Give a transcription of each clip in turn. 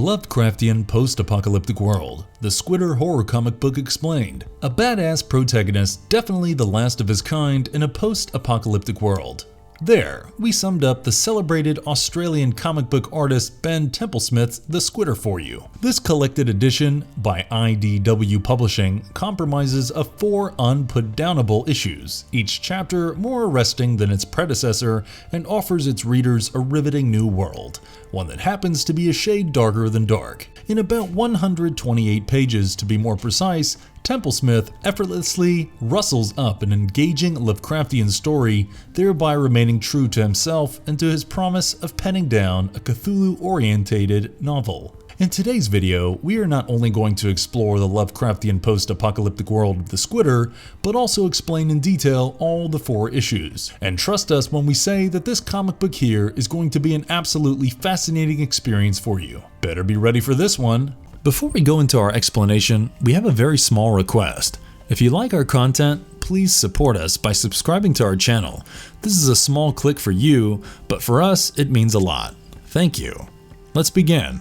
Lovecraftian post-apocalyptic world, the Squitter horror comic book explained. A badass protagonist, definitely the last of his kind in a post-apocalyptic world. There, we summed up the celebrated Australian comic book artist Ben Templesmith's The Squitter for you. This collected edition, by IDW Publishing, comprises of 4 unputdownable issues, each chapter more arresting than its predecessor and offers its readers a riveting new world, one that happens to be a shade darker than dark. In about 128 pages to be more precise, Templesmith effortlessly rustles up an engaging Lovecraftian story, thereby remaining true to himself and to his promise of penning down a Cthulhu-orientated novel. In today's video, we are not only going to explore the Lovecraftian post-apocalyptic world of the Squitter, but also explain in detail all the 4 issues. And trust us when we say that this comic book here is going to be an absolutely fascinating experience for you. Better be ready for this one. Before we go into our explanation, we have a very small request. If you like our content, please support us by subscribing to our channel. This is a small click for you, but for us, it means a lot. Thank you. Let's begin.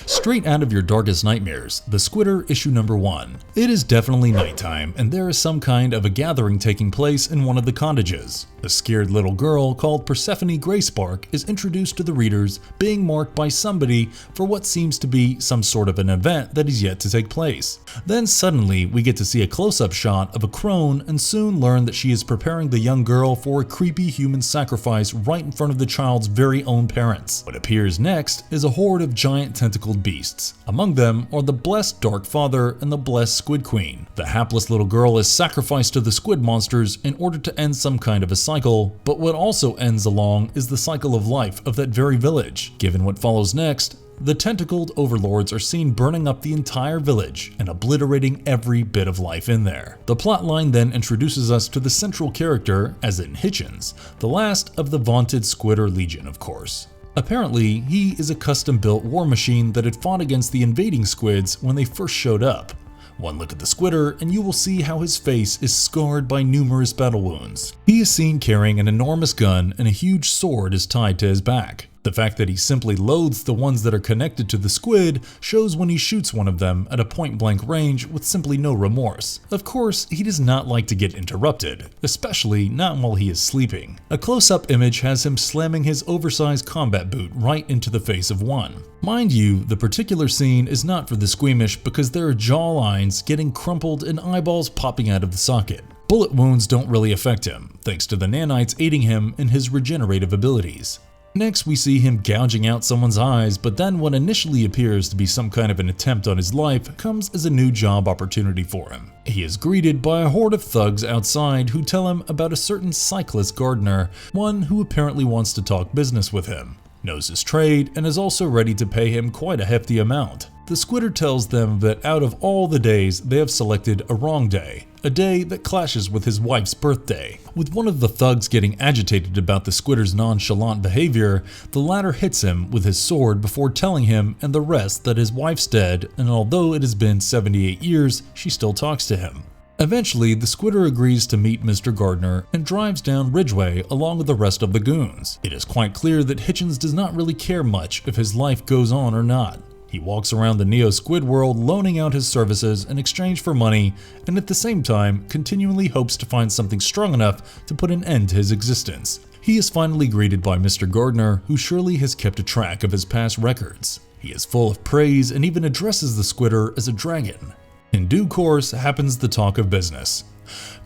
Straight out of your darkest nightmares, The Squitter issue number 1. It is definitely nighttime, and there is some kind of a gathering taking place in one of the cottages. A scared little girl called Persephone Grayspark is introduced to the readers, being marked by somebody for what seems to be some sort of an event that is yet to take place. Then suddenly we get to see a close-up shot of a crone and soon learn that she is preparing the young girl for a creepy human sacrifice right in front of the child's very own parents. What appears next is a horde of giant tentacled beasts. Among them are the blessed Dark Father and the blessed Squid Queen. The hapless little girl is sacrificed to the squid monsters in order to end some kind of a cycle, but what also ends along is the cycle of life of that very village. Given what follows next, the tentacled overlords are seen burning up the entire village and obliterating every bit of life in there. The plotline then introduces us to the central character, as in Hitchens, the last of the vaunted Squitter Legion, of course. Apparently, he is a custom-built war machine that had fought against the invading squids when they first showed up. One look at the Squitter and you will see how his face is scarred by numerous battle wounds. He is seen carrying an enormous gun and a huge sword is tied to his back. The fact that he simply loathes the ones that are connected to the squid shows when he shoots one of them at a point-blank range with simply no remorse. Of course, he does not like to get interrupted, especially not while he is sleeping. A close-up image has him slamming his oversized combat boot right into the face of one. Mind you, the particular scene is not for the squeamish because there are jaw lines getting crumpled and eyeballs popping out of the socket. Bullet wounds don't really affect him, thanks to the nanites aiding him in his regenerative abilities. Next, we see him gouging out someone's eyes, but then what initially appears to be some kind of an attempt on his life comes as a new job opportunity for him. He is greeted by a horde of thugs outside who tell him about a certain cyclist gardener, one who apparently wants to talk business with him, knows his trade, and is also ready to pay him quite a hefty amount. The Squitter tells them that out of all the days, they have selected a wrong day, a day that clashes with his wife's birthday. With one of the thugs getting agitated about the Squitter's nonchalant behavior, the latter hits him with his sword before telling him and the rest that his wife's dead, and although it has been 78 years, she still talks to him. Eventually, the Squitter agrees to meet Mr. Gardner and drives down Ridgeway along with the rest of the goons. It is quite clear that Hitchens does not really care much if his life goes on or not. He walks around the Neo-Squid world loaning out his services in exchange for money, and at the same time continually hopes to find something strong enough to put an end to his existence. He is finally greeted by Mr. Gardner, who surely has kept a track of his past records. He is full of praise and even addresses the Squitter as a dragon. In due course happens the talk of business.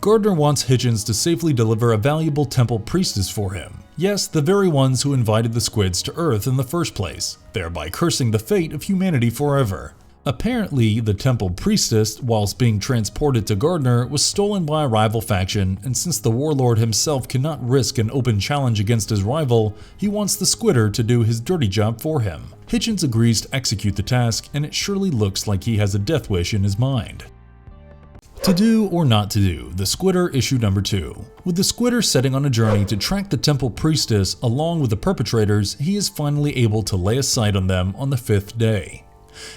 Gardner wants Hitchens to safely deliver a valuable temple priestess for him. Yes, the very ones who invited the squids to Earth in the first place, thereby cursing the fate of humanity forever. Apparently, the temple priestess, whilst being transported to Gardner, was stolen by a rival faction, and since the warlord himself cannot risk an open challenge against his rival, he wants the Squitter to do his dirty job for him. Hitchens agrees to execute the task, and it surely looks like he has a death wish in his mind. To do or not to do, The Squitter issue number 2. With the Squitter setting on a journey to track the temple priestess along with the perpetrators, he is finally able to lay a sight on them on the 5th day.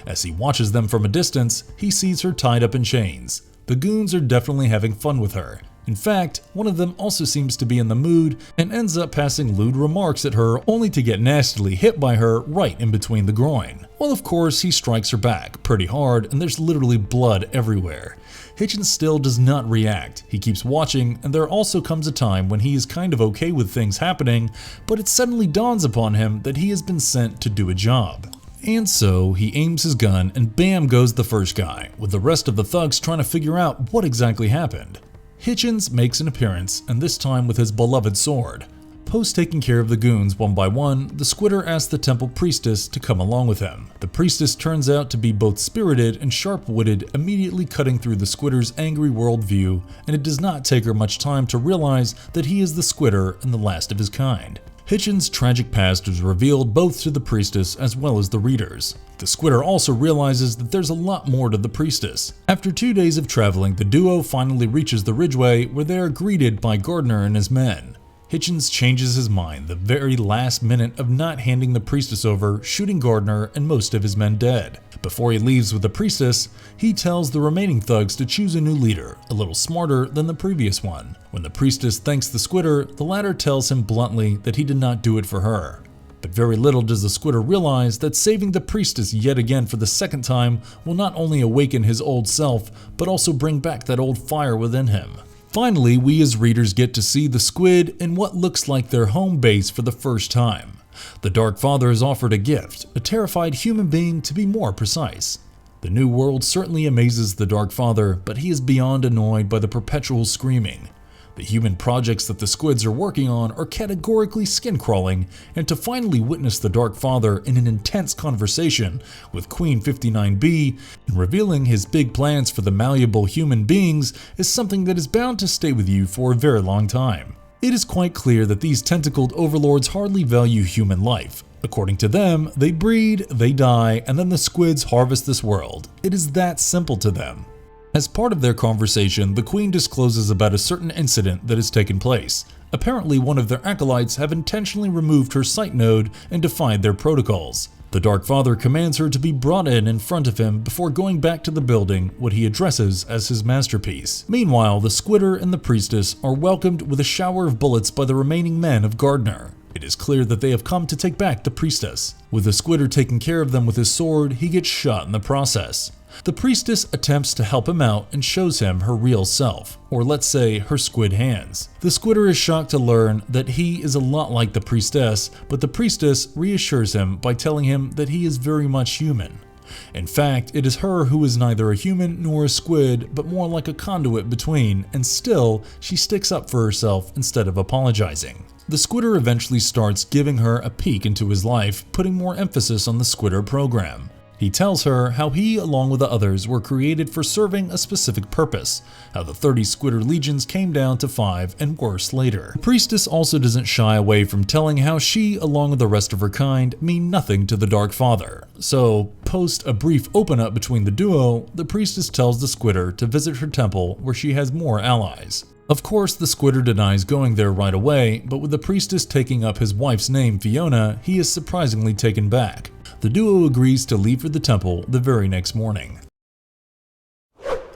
As he watches them from a distance, he sees her tied up in chains. The goons are definitely having fun with her. In fact, one of them also seems to be in the mood and ends up passing lewd remarks at her only to get nastily hit by her right in between the groin. Well, of course, he strikes her back pretty hard and there's literally blood everywhere. Hitchens still does not react. He keeps watching, and there also comes a time when he is kind of okay with things happening, but it suddenly dawns upon him that he has been sent to do a job. And so he aims his gun and bam goes the first guy, with the rest of the thugs trying to figure out what exactly happened. Hitchens makes an appearance, and this time with his beloved sword. Post taking care of the goons one by one, the Squitter asks the temple priestess to come along with him. The priestess turns out to be both spirited and sharp-witted, immediately cutting through the Squitter's angry worldview, and it does not take her much time to realize that he is the Squitter and the last of his kind. Hitchens' tragic past is revealed both to the priestess as well as the readers. The Squitter also realizes that there's a lot more to the priestess. After 2 days of traveling, the duo finally reaches the Ridgeway, where they are greeted by Gardner and his men. Hitchens changes his mind the very last minute of not handing the priestess over, shooting Gardner and most of his men dead. Before he leaves with the priestess, he tells the remaining thugs to choose a new leader, a little smarter than the previous one. When the priestess thanks the Squitter, the latter tells him bluntly that he did not do it for her. But very little does the Squitter realize that saving the priestess yet again for the second time will not only awaken his old self, but also bring back that old fire within him. Finally, we as readers get to see the Squid in what looks like their home base for the first time. The Dark Father is offered a gift, a terrified human being to be more precise. The new world certainly amazes the Dark Father, but he is beyond annoyed by the perpetual screaming. The human projects that the Squids are working on are categorically skin-crawling, and to finally witness the Dark Father in an intense conversation with Queen 59B and revealing his big plans for the malleable human beings is something that is bound to stay with you for a very long time. It is quite clear that these tentacled overlords hardly value human life. According to them, they breed, they die, and then the Squids harvest this world. It is that simple to them. As part of their conversation, the Queen discloses about a certain incident that has taken place. Apparently, one of their acolytes have intentionally removed her sight node and defied their protocols. The Dark Father commands her to be brought in front of him before going back to the building, what he addresses as his masterpiece. Meanwhile, the Squitter and the priestess are welcomed with a shower of bullets by the remaining men of Gardner. It is clear that they have come to take back the priestess. With the Squitter taking care of them with his sword, he gets shot in the process. The priestess attempts to help him out and shows him her real self, or let's say her squid hands. The Squitter is shocked to learn that he is a lot like the priestess, but the priestess reassures him by telling him that he is very much human. In fact, it is her who is neither a human nor a squid, but more like a conduit between, and still, she sticks up for herself instead of apologizing. The Squitter eventually starts giving her a peek into his life, putting more emphasis on the Squitter program. He tells her how he, along with the others, were created for serving a specific purpose, how the 30 Squitter legions came down to 5 and worse later. The priestess also doesn't shy away from telling how she, along with the rest of her kind, mean nothing to the Dark Father. So, post a brief open-up between the duo, the priestess tells the Squitter to visit her temple where she has more allies. Of course, the Squitter denies going there right away, but with the priestess taking up his wife's name, Fiona, he is surprisingly taken back. The duo agrees to leave for the temple the very next morning.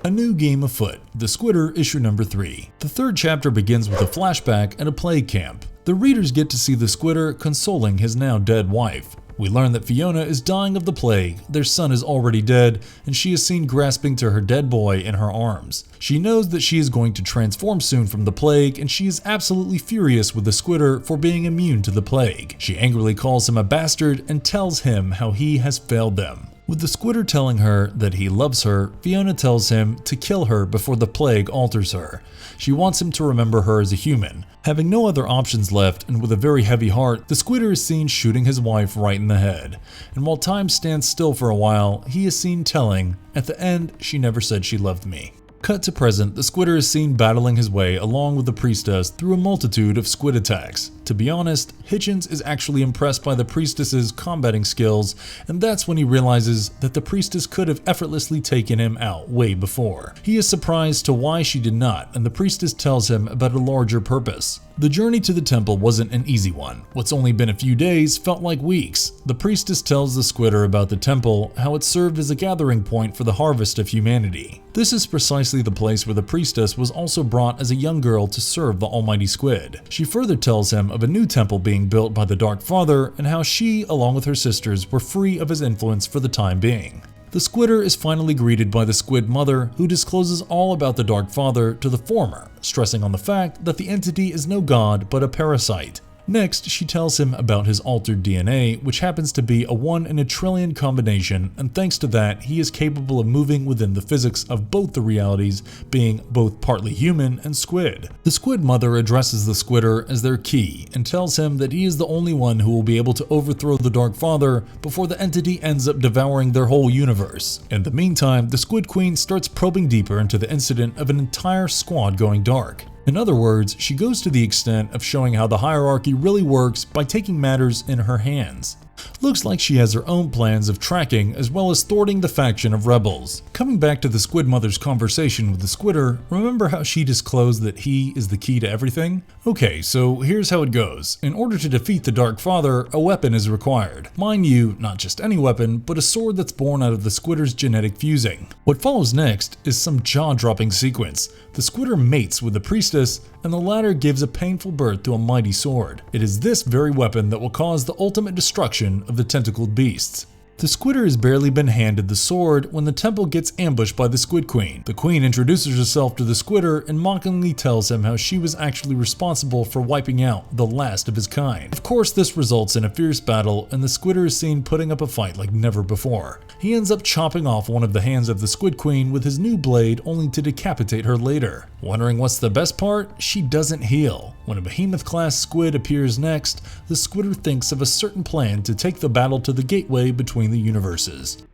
A new game afoot, The Squitter issue number 3. The third chapter begins with a flashback at a plague camp. The readers get to see the Squitter consoling his now dead wife. We learn that Fiona is dying of the plague, their son is already dead, and she is seen grasping to her dead boy in her arms. She knows that she is going to transform soon from the plague, and she is absolutely furious with the Squitter for being immune to the plague. She angrily calls him a bastard and tells him how he has failed them. With the Squitter telling her that he loves her, Fiona tells him to kill her before the plague alters her. She wants him to remember her as a human. Having no other options left, and with a very heavy heart, the Squitter is seen shooting his wife right in the head. And while time stands still for a while, he is seen telling, "At the end, she never said she loved me." Cut to present, the Squitter is seen battling his way along with the priestess through a multitude of squid attacks. To be honest, Hitchens is actually impressed by the priestess's combating skills, and that's when he realizes that the priestess could have effortlessly taken him out way before. He is surprised to why she did not, and the priestess tells him about a larger purpose. The journey to the temple wasn't an easy one. What's only been a few days felt like weeks. The priestess tells the Squitter about the temple, how it served as a gathering point for the harvest of humanity. This is precisely precisely the place where the priestess was also brought as a young girl to serve the almighty squid. She further tells him of a new temple being built by the Dark Father and how she, along with her sisters, were free of his influence for the time being. The Squitter is finally greeted by the Squid Mother, who discloses all about the Dark Father to the former, stressing on the fact that the entity is no god but a parasite. Next, she tells him about his altered DNA, which happens to be a 1 in a trillion combination, and thanks to that, he is capable of moving within the physics of both the realities, being both partly human and squid. The Squid Mother addresses the Squitter as their key, and tells him that he is the only one who will be able to overthrow the Dark Father before the entity ends up devouring their whole universe. In the meantime, the Squid Queen starts probing deeper into the incident of an entire squad going dark. In other words, she goes to the extent of showing how the hierarchy really works by taking matters in her hands. Looks like she has her own plans of tracking as well as thwarting the faction of rebels. Coming back to the Squid Mother's conversation with the Squitter, remember how she disclosed that he is the key to everything? Okay, so here's how it goes. In order to defeat the Dark Father, a weapon is required. Mind you, not just any weapon, but a sword that's born out of the Squitter's genetic fusing. What follows next is some jaw-dropping sequence. The Squitter mates with the priestess, and the latter gives a painful birth to a mighty sword. It is this very weapon that will cause the ultimate destruction of the tentacled beasts. The Squitter has barely been handed the sword when the temple gets ambushed by the Squid Queen. The Queen introduces herself to the Squitter and mockingly tells him how she was actually responsible for wiping out the last of his kind. Of course, this results in a fierce battle, and the Squitter is seen putting up a fight like never before. He ends up chopping off one of the hands of the Squid Queen with his new blade, only to decapitate her later. Wondering what's the best part? She doesn't heal. When a behemoth-class squid appears next, the Squitter thinks of a certain plan to take the battle to the gateway between the universes.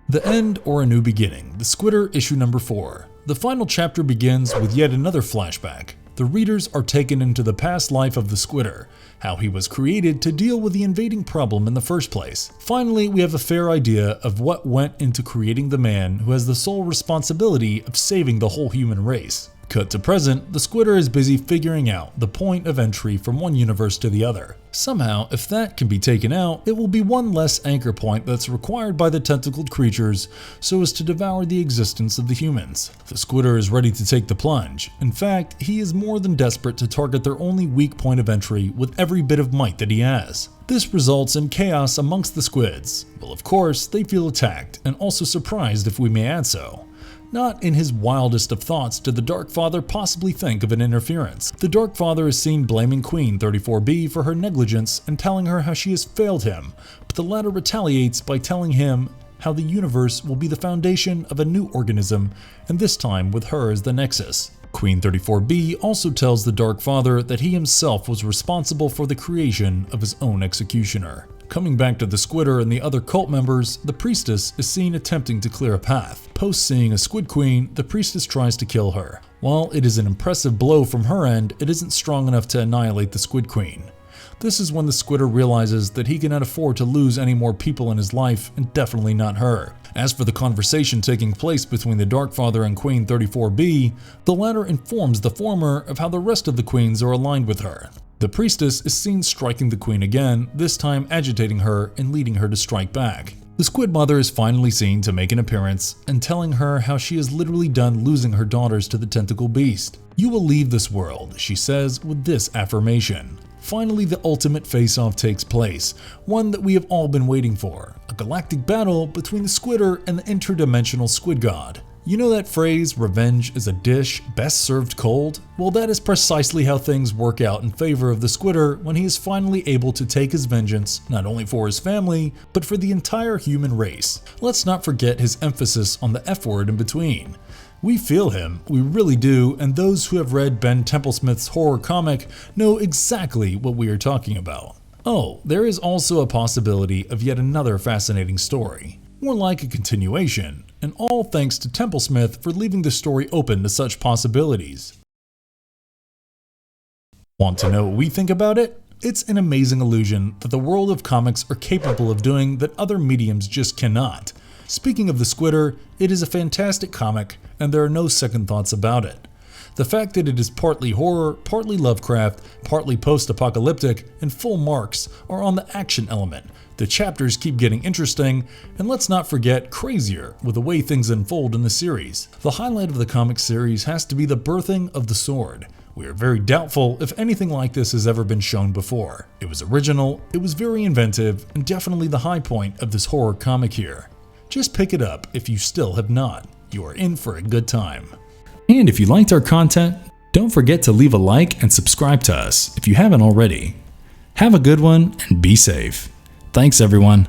The End or a New Beginning, The Squitter, issue number 4. The final chapter begins with yet another flashback. The readers are taken into the past life of the Squitter, how he was created to deal with the invading problem in the first place. Finally, we have a fair idea of what went into creating the man who has the sole responsibility of saving the whole human race. Cut to present, the Squitter is busy figuring out the point of entry from one universe to the other. Somehow, if that can be taken out, it will be one less anchor point that's required by the tentacled creatures so as to devour the existence of the humans. The Squitter is ready to take the plunge. In fact, he is more than desperate to target their only weak point of entry with every bit of might that he has. This results in chaos amongst the squids. Well, of course, they feel attacked and also surprised, if we may add so. Not in his wildest of thoughts did the Dark Father possibly think of an interference. The Dark Father is seen blaming Queen 34B for her negligence and telling her how she has failed him, but the latter retaliates by telling him how the universe will be the foundation of a new organism, and this time with her as the nexus. Queen 34B also tells the Dark Father that he himself was responsible for the creation of his own executioner. Coming back to the Squitter and the other cult members, the priestess is seen attempting to clear a path. Post seeing a Squid Queen, the priestess tries to kill her. While it is an impressive blow from her end, it isn't strong enough to annihilate the Squid Queen. This is when the Squitter realizes that he cannot afford to lose any more people in his life, and definitely not her. As for the conversation taking place between the Dark Father and Queen 34B, the latter informs the former of how the rest of the queens are aligned with her. The priestess is seen striking the queen again, this time agitating her and leading her to strike back. The Squid Mother is finally seen to make an appearance and telling her how she is literally done losing her daughters to the tentacle beast. "You will leave this world," she says with this affirmation. Finally, the ultimate face-off takes place, one that we have all been waiting for, a galactic battle between the Squitter and the interdimensional squid god. You know that phrase, revenge is a dish best served cold? Well, that is precisely how things work out in favor of the Squitter when he is finally able to take his vengeance, not only for his family, but for the entire human race. Let's not forget his emphasis on the F word in between. We feel him, we really do, and those who have read Ben Templesmith's horror comic know exactly what we are talking about. Oh, there is also a possibility of yet another fascinating story. More like a continuation, and all thanks to Templesmith for leaving the story open to such possibilities. Want to know what we think about it? It's an amazing illusion that the world of comics are capable of doing that other mediums just cannot. Speaking of the Squitter, it is a fantastic comic, and there are no second thoughts about it. The fact that it is partly horror, partly Lovecraft, partly post-apocalyptic, and full marks are on the action element, The chapters keep getting interesting, and let's not forget crazier with the way things unfold in the series. The highlight of the comic series has to be the birthing of the sword. We are very doubtful if anything like this has ever been shown before. It was original, it was very inventive, and definitely the high point of this horror comic here. Just pick it up if you still have not. You are in for a good time. And if you liked our content, don't forget to leave a like and subscribe to us if you haven't already. Have a good one and be safe. Thanks everyone.